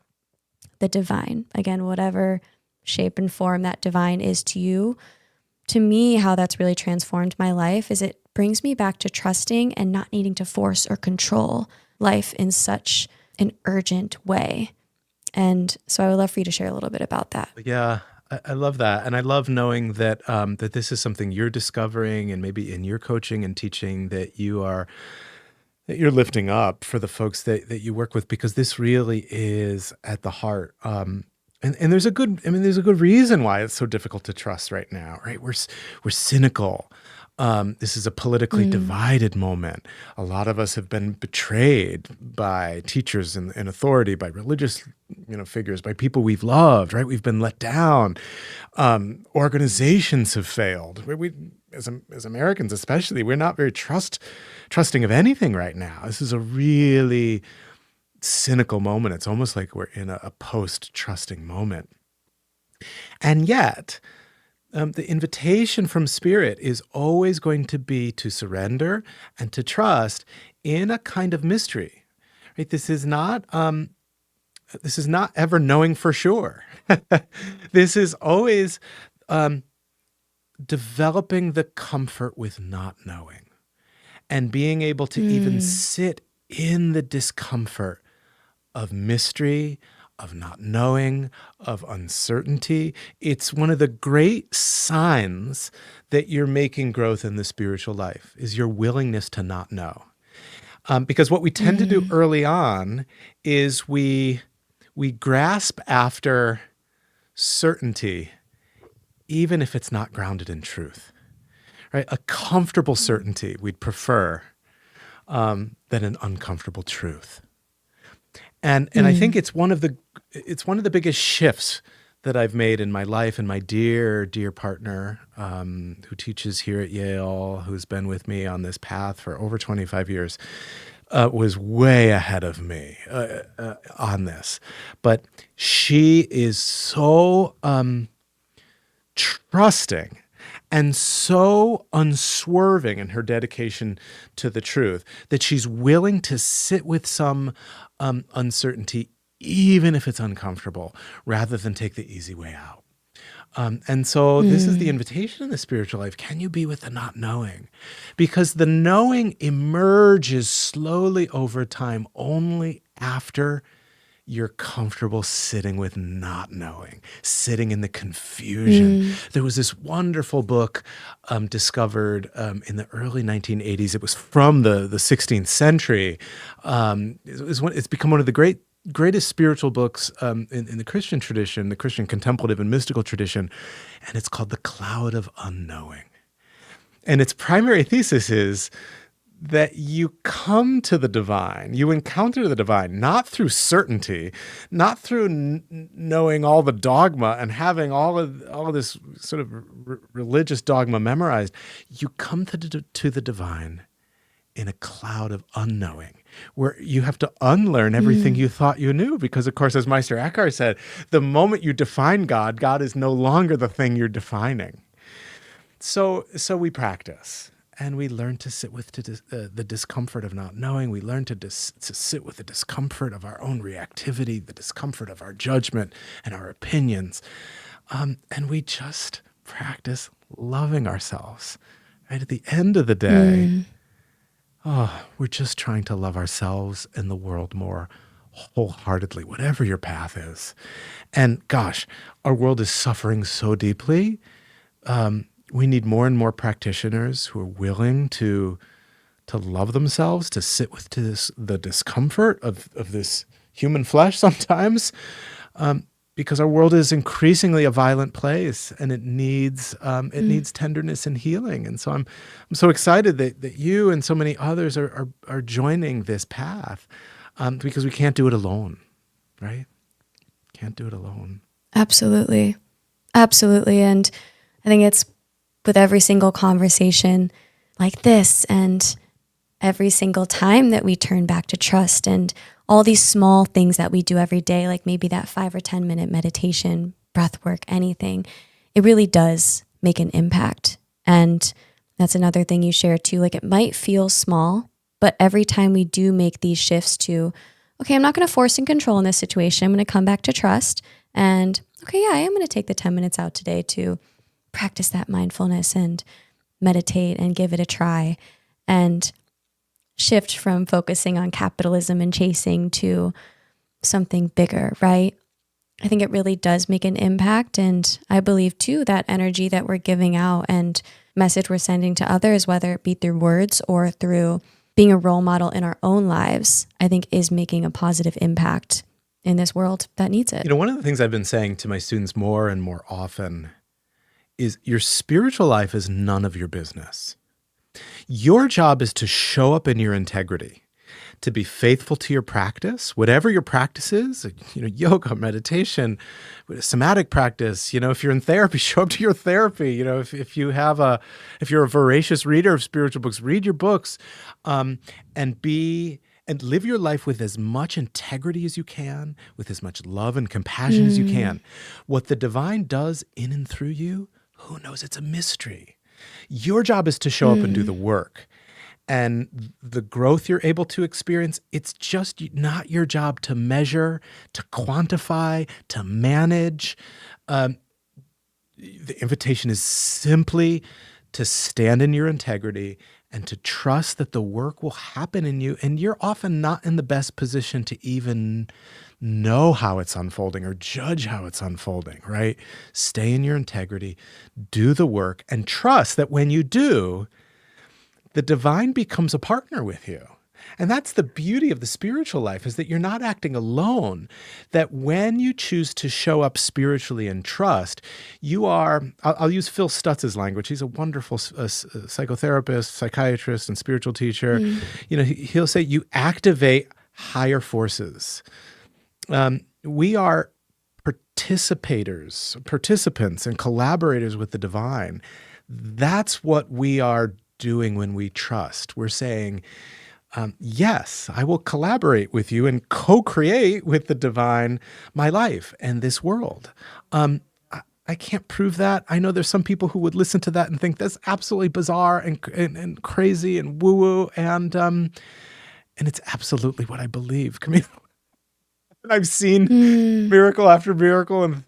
the divine, again, whatever shape and form that divine is to you, to me, how that's really transformed my life is it brings me back to trusting and not needing to force or control life in such an urgent way. And so I would love for you to share a little bit about that. Yeah, I love that. And I love knowing that that this is something you're discovering, and maybe in your coaching and teaching that you're lifting up for the folks that you work with, because this really is at the heart. And there's a good reason why it's so difficult to trust right now, right? We're cynical. This is a politically divided moment. A lot of us have been betrayed by teachers in authority, by religious, figures, by people we've loved, right? We've been let down. Organizations have failed. As Americans especially, we're not very trusting of anything right now. This is a really cynical moment. It's almost like we're in a post-trusting moment. And yet, the invitation from Spirit is always going to be to surrender and to trust in a kind of mystery. Right? This is not ever knowing for sure. This is always developing the comfort with not knowing and being able to even sit in the discomfort of mystery, of not knowing, of uncertainty. It's one of the great signs that you're making growth in the spiritual life is your willingness to not know. Because what we tend to do early on is we grasp after certainty, even if it's not grounded in truth, right? A comfortable certainty we'd prefer than an uncomfortable truth. And I think it's one of the biggest shifts that I've made in my life. And my dear partner, who teaches here at Yale, who's been with me on this path for over 25 years, was way ahead of me on this. But she is so trusting and so unswerving in her dedication to the truth that she's willing to sit with some uncertainty, even if it's uncomfortable, rather than take the easy way out. And so this is the invitation in the spiritual life. Can you be with the not knowing? Because the knowing emerges slowly over time only after you're comfortable sitting with not knowing, sitting in the confusion. There was this wonderful book discovered in the early 1980s. It was from the 16th century. It's become one of the greatest spiritual books in the Christian tradition, the Christian contemplative and mystical tradition, and it's called The Cloud of Unknowing. And its primary thesis is that you come to the divine, you encounter the divine, not through certainty, not through knowing all the dogma and having all of this sort of religious dogma memorized. You come to the divine in a cloud of unknowing, where you have to unlearn everything you thought you knew. Because, of course, as Meister Eckhart said, the moment you define God, God is no longer the thing you're defining. So we practice. And we learn to sit with the discomfort of not knowing. We learn to sit with the discomfort of our own reactivity, the discomfort of our judgment and our opinions. And we just practice loving ourselves. Right? At the end of the day, we're just trying to love ourselves and the world more wholeheartedly, whatever your path is. And gosh, our world is suffering so deeply. We need more and more practitioners who are willing to love themselves, to sit with the discomfort of this human flesh sometimes, because our world is increasingly a violent place, and it needs tenderness and healing. And so I'm so excited that you and so many others are joining this path, because we can't do it alone, right? Can't do it alone. Absolutely. Absolutely. And I think it's with every single conversation like this and every single time that we turn back to trust and all these small things that we do every day, like maybe that 5 or 10 minute meditation, breath work, anything, it really does make an impact. And that's another thing you shared too. Like, it might feel small, but every time we do make these shifts to, okay, I'm not going to force and control in this situation. I'm going to come back to trust. And okay, yeah, I am going to take the 10 minutes out today to practice that mindfulness and meditate and give it a try and shift from focusing on capitalism and chasing to something bigger, right? I think it really does make an impact. And I believe too, that energy that we're giving out and message we're sending to others, whether it be through words or through being a role model in our own lives, I think is making a positive impact in this world that needs it. One of the things I've been saying to my students more and more often is your spiritual life is none of your business. Your job is to show up in your integrity, to be faithful to your practice, whatever your practice is, yoga, meditation, somatic practice. If you're in therapy, show up to your therapy. If you're a voracious reader of spiritual books, read your books, and live your life with as much integrity as you can, with as much love and compassion as you can. What the divine does in and through you, who knows? It's a mystery. Your job is to show up and do the work. And the growth you're able to experience, it's just not your job to measure, to quantify, to manage. The invitation is simply to stand in your integrity and to trust that the work will happen in you. And you're often not in the best position to even know how it's unfolding or judge how it's unfolding, right? Stay in your integrity, do the work, and trust that when you do, the divine becomes a partner with you. And that's the beauty of the spiritual life, is that you're not acting alone, that when you choose to show up spiritually and trust, you are, I'll use Phil Stutz's language. He's a wonderful psychotherapist, psychiatrist, and spiritual teacher. He'll say you activate higher forces. We are participants and collaborators with the divine. That's what we are doing when we trust. We're saying, yes, I will collaborate with you and co-create with the divine my life and this world. I can't prove that. I know there's some people who would listen to that and think that's absolutely bizarre and crazy and woo-woo, and it's absolutely what I believe, Camille. And I've seen miracle after miracle, and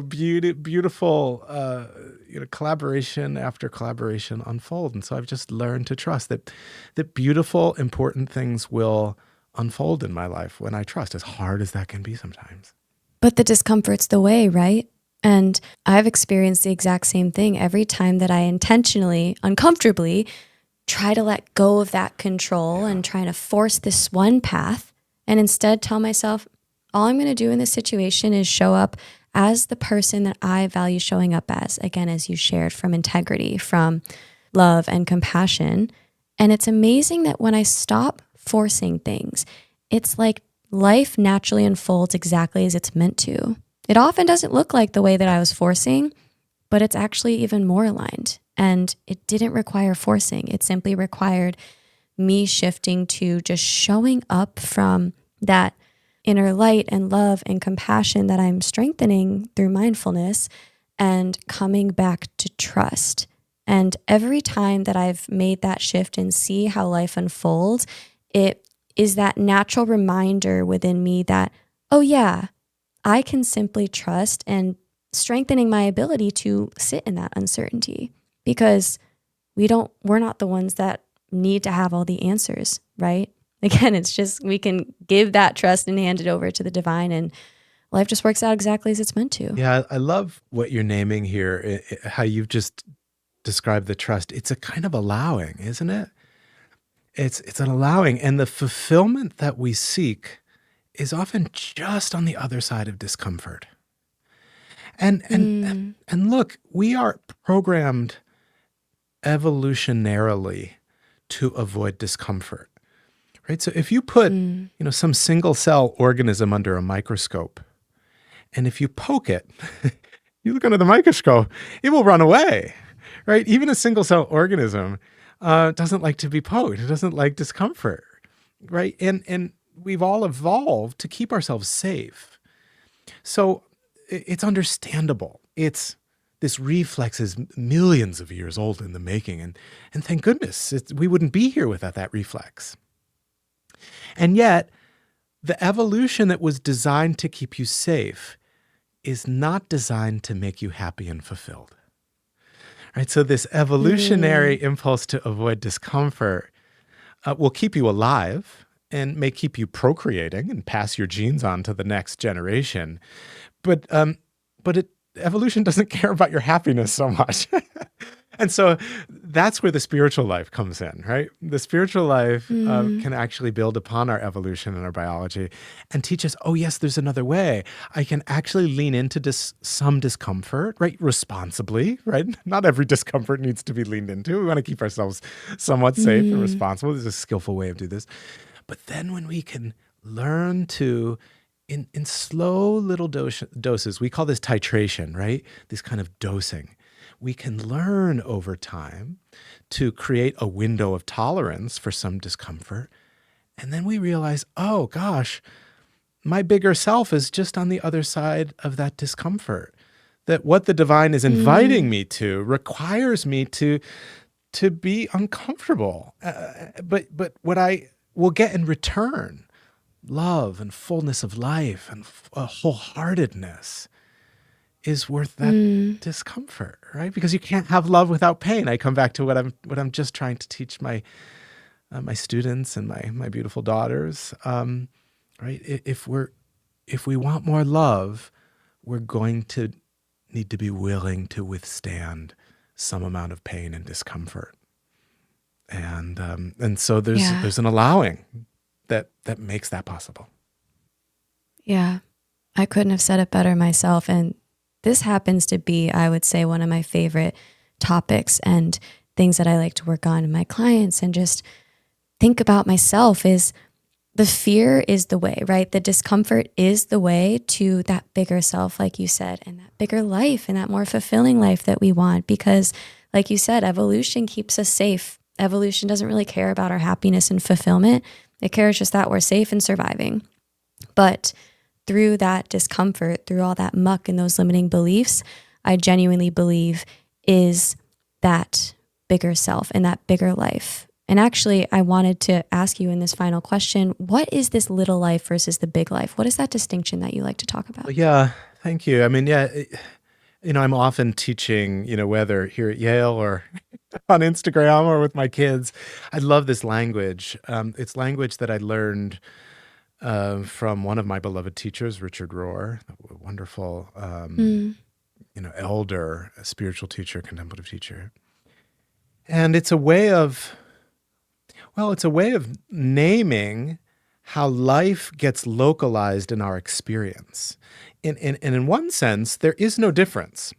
beautiful collaboration after collaboration unfold. And so I've just learned to trust that beautiful, important things will unfold in my life when I trust, as hard as that can be sometimes. But the discomfort's the way, right? And I've experienced the exact same thing every time that I intentionally, uncomfortably, try to let go of that control and trying to force this one path, and instead tell myself, all I'm going to do in this situation is show up as the person that I value showing up as, again, as you shared, from integrity, from love and compassion. And it's amazing that when I stop forcing things, it's like life naturally unfolds exactly as it's meant to. It often doesn't look like the way that I was forcing, but it's actually even more aligned. And it didn't require forcing. It simply required me shifting to just showing up from that inner light and love and compassion that I'm strengthening through mindfulness, and coming back to trust. And every time that I've made that shift and see how life unfolds, it is that natural reminder within me that, oh yeah, I can simply trust, and strengthening my ability to sit in that uncertainty, because we're not the ones that need to have all the answers, right? Again, it's just, we can give that trust and hand it over to the divine, and life just works out exactly as it's meant to. Yeah, I love what you're naming here, how you've just described the trust. It's a kind of allowing, isn't it? It's an allowing, and the fulfillment that we seek is often just on the other side of discomfort. And look, we are programmed evolutionarily to avoid discomfort. Right? So if you put, some single cell organism under a microscope, and if you poke it, you look under the microscope, it will run away, right? Even a single cell organism doesn't like to be poked. It doesn't like discomfort, right? And we've all evolved to keep ourselves safe. So it's understandable. This reflex is millions of years old in the making, and thank goodness we wouldn't be here without that reflex. And yet, the evolution that was designed to keep you safe is not designed to make you happy and fulfilled. Right? So this evolutionary impulse to avoid discomfort will keep you alive and may keep you procreating and pass your genes on to the next generation. But evolution doesn't care about your happiness so much. And so that's where the spiritual life comes in, right? The spiritual life Mm, can actually build upon our evolution and our biology and teach us, oh, yes, there's another way. I can actually lean into some discomfort, right? Responsibly, right? Not every discomfort needs to be leaned into. We want to keep ourselves somewhat safe and mm, responsible. There's a skillful way of doing this. But then when we can learn to, in slow little doses, we call this titration, right? This kind of dosing. We can learn over time to create a window of tolerance for some discomfort. And then we realize, oh gosh, my bigger self is just on the other side of that discomfort. That what the divine is mm, inviting me to requires me to be uncomfortable. But what I will get in return, love and fullness of life and wholeheartedness, is worth that mm. discomfort, right? Because you can't have love without pain. I come back to what I'm just trying to teach my students and my beautiful daughters, right? If we want more love, we're going to need to be willing to withstand some amount of pain and discomfort, and so Yeah. there's an allowing that makes that possible. Yeah. I couldn't have said it better myself. And this happens to be, I would say, one of my favorite topics and things that I like to work on in my clients and just think about myself is the fear is the way, right? The discomfort is the way to that bigger self, like you said, and that bigger life and that more fulfilling life that we want. Because, like you said, evolution keeps us safe. Evolution doesn't really care about our happiness and fulfillment. It cares just that we're safe and surviving. But through that discomfort, through all that muck and those limiting beliefs, I genuinely believe is that bigger self and that bigger life. And actually, I wanted to ask you in this final question, what is this little life versus the big life? What is that distinction that you like to talk about? Well, yeah, thank you. I mean, yeah, I'm often teaching, whether here at Yale or on Instagram or with my kids. I love this language. It's language that I learned from one of my beloved teachers, Richard Rohr, a wonderful, Mm, elder, a spiritual teacher, contemplative teacher. And it's a way of naming how life gets localized in our experience. And in one sense, there is no difference.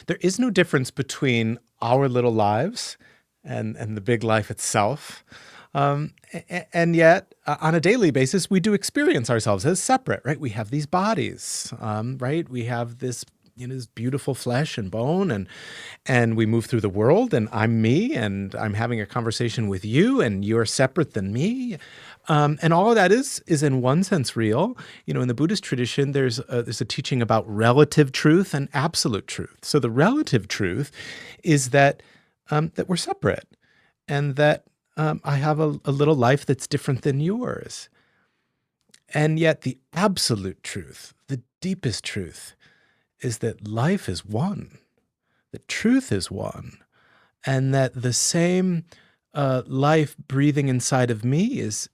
There is no difference between our little lives and the big life itself. And yet, on a daily basis, we do experience ourselves as separate, right? We have these bodies, right? We have this beautiful flesh and bone, and we move through the world, and I'm me, and I'm having a conversation with you, and you're separate than me. And all of that is in one sense real. In the Buddhist tradition, there's a teaching about relative truth and absolute truth. So the relative truth is that we're separate, and that I have a little life that's different than yours. And yet the absolute truth, the deepest truth, is that life is one, that truth is one, and that the same life breathing inside of me is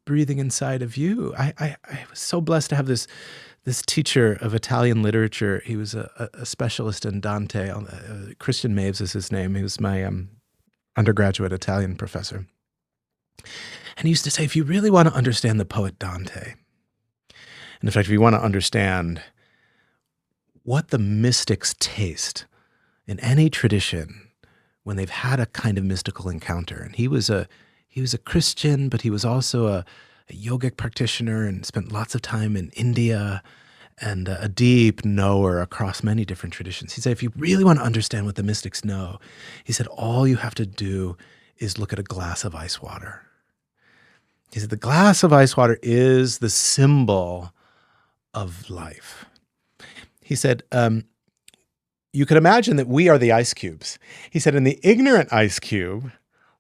breathing inside of you. I was so blessed to have this teacher of Italian literature. He was a specialist in Dante. Christian Maves is his name. He was my undergraduate Italian professor. And he used to say, if you really want to understand the poet Dante, and in fact, if you want to understand what the mystics taste in any tradition when they've had a kind of mystical encounter, and he was a Christian, but he was also a yogic practitioner and spent lots of time in India and a deep knower across many different traditions. He said, if you really want to understand what the mystics know, he said, all you have to do is look at a glass of ice water. He said, the glass of ice water is the symbol of life. He said, you can imagine that we are the ice cubes. He said, and the ignorant ice cube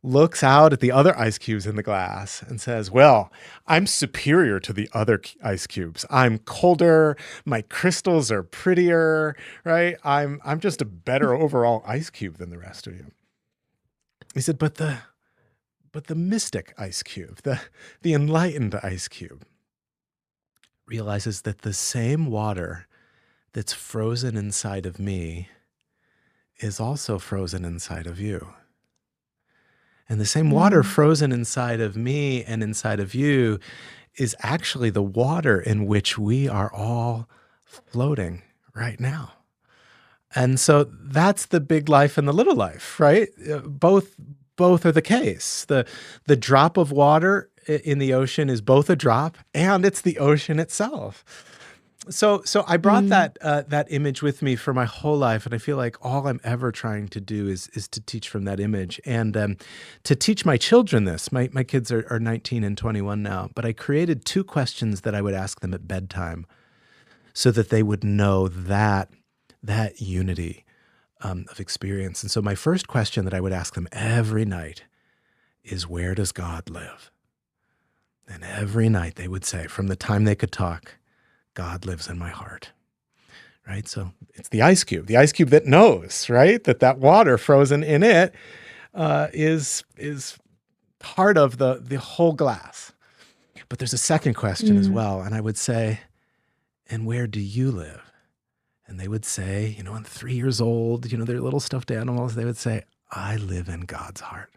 looks out at the other ice cubes in the glass and says, well, I'm superior to the other ice cubes. I'm colder. My crystals are prettier, right? I'm just a better overall ice cube than the rest of you. He said, but the mystic ice cube, the enlightened ice cube, realizes that the same water that's frozen inside of me is also frozen inside of you. And the same water frozen inside of me and inside of you is actually the water in which we are all floating right now. And so that's the big life and the little life, right? Both are the case. The drop of water in the ocean is both a drop and it's the ocean itself. So I brought that image with me for my whole life, and I feel like all I'm ever trying to do is to teach from that image, and to teach my children this. My kids are 19 and 21 now, but I created 2 questions that I would ask them at bedtime, so that they would know that unity of experience. And so my first question that I would ask them every night is, where does God live? And every night they would say, from the time they could talk, God lives in my heart, right? So it's the ice cube that knows, right? That water frozen in it is part of the whole glass. But there's a second question as well. And I would say, and where do you live? And they would say, I'm 3 years old, they're little stuffed animals. They would say, I live in God's heart.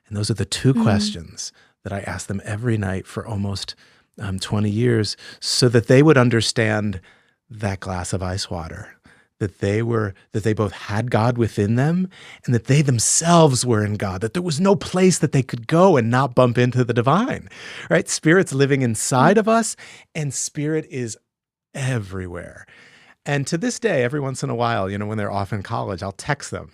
And those are the 2 questions that I ask them every night for almost 20 years, so that they would understand that glass of ice water, that they both had God within them, and that they themselves were in God, that there was no place that they could go and not bump into the divine, right? Spirit's living inside of us, and Spirit is everywhere. And to this day, every once in a while, when they're off in college, I'll text them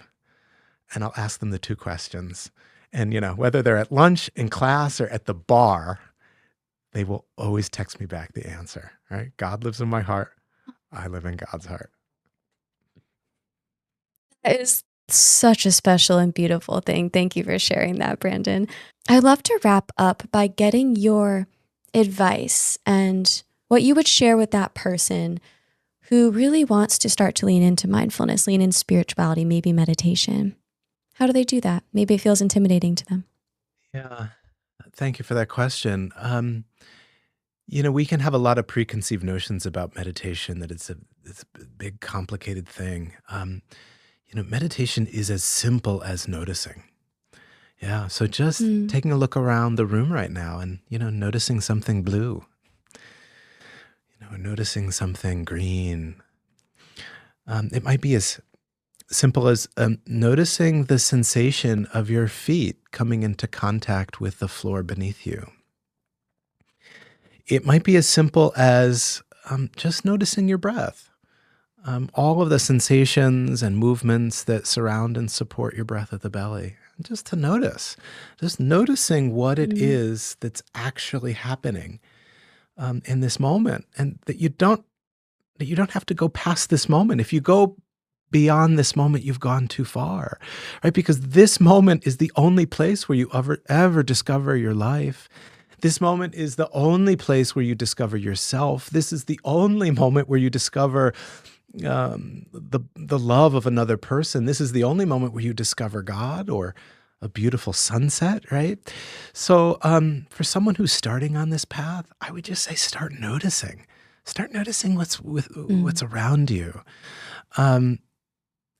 and I'll ask them the 2 questions. And, whether they're at lunch, in class, or at the bar, they will always text me back the answer, right? God lives in my heart. I live in God's heart. That is such a special and beautiful thing. Thank you for sharing that, Brandon. I'd love to wrap up by getting your advice and what you would share with that person who really wants to start to lean into mindfulness, lean into spirituality, maybe meditation. How do they do that? Maybe it feels intimidating to them. Yeah. Thank you for that question. We can have a lot of preconceived notions about meditation, that it's a big, complicated thing. Meditation is as simple as noticing. Yeah. So just taking a look around the room right now and, noticing something blue, noticing something green. It might be as simple as noticing the sensation of your feet coming into contact with the floor beneath you. It might be as simple as just noticing your breath, all of the sensations and movements that surround and support your breath at the belly. Just to notice, just noticing what it is that's actually happening in this moment, and that you don't have to go past this moment. If you go beyond this moment, you've gone too far, right? Because this moment is the only place where you ever discover your life. This moment is the only place where you discover yourself. This is the only moment where you discover the love of another person. This is the only moment where you discover God or a beautiful sunset, right? So for someone who's starting on this path, I would just say start noticing. Start noticing what's around you.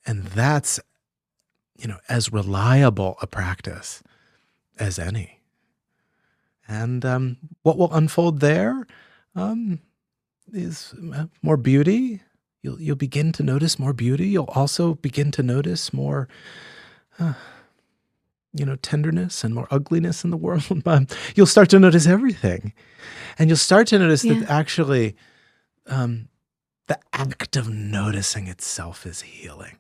And that's, as reliable a practice as any. And what will unfold there is more beauty. You'll begin to notice more beauty. You'll also begin to notice more, tenderness and more ugliness in the world. You'll start to notice everything. And you'll start to notice that actually the act of noticing itself is healing.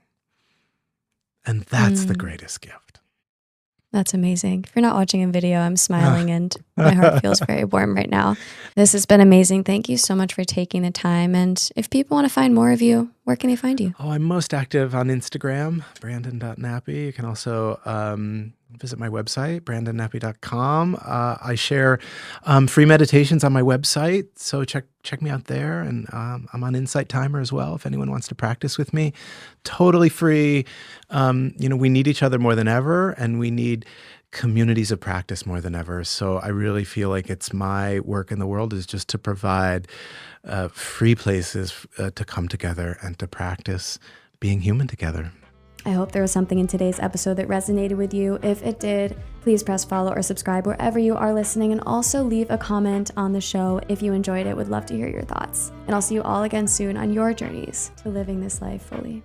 And that's the greatest gift. That's amazing. If you're not watching a video, I'm smiling and my heart feels very warm right now. This has been amazing. Thank you so much for taking the time. And if people want to find more of you, where can they find you? Oh, I'm most active on Instagram, brandon.nappi. You can also visit my website, brandonnappi.com. I share free meditations on my website, so check me out there. And I'm on Insight Timer as well if anyone wants to practice with me. Totally free. We need each other more than ever, and we need communities of practice more than ever. So I really feel like it's my work in the world is just to provide free places to come together and to practice being human together. I hope there was something in today's episode that resonated with you. If it did, please press follow or subscribe wherever you are listening, and also leave a comment on the show if you enjoyed it. Would love to hear your thoughts. And I'll see you all again soon on your journeys to living this life fully.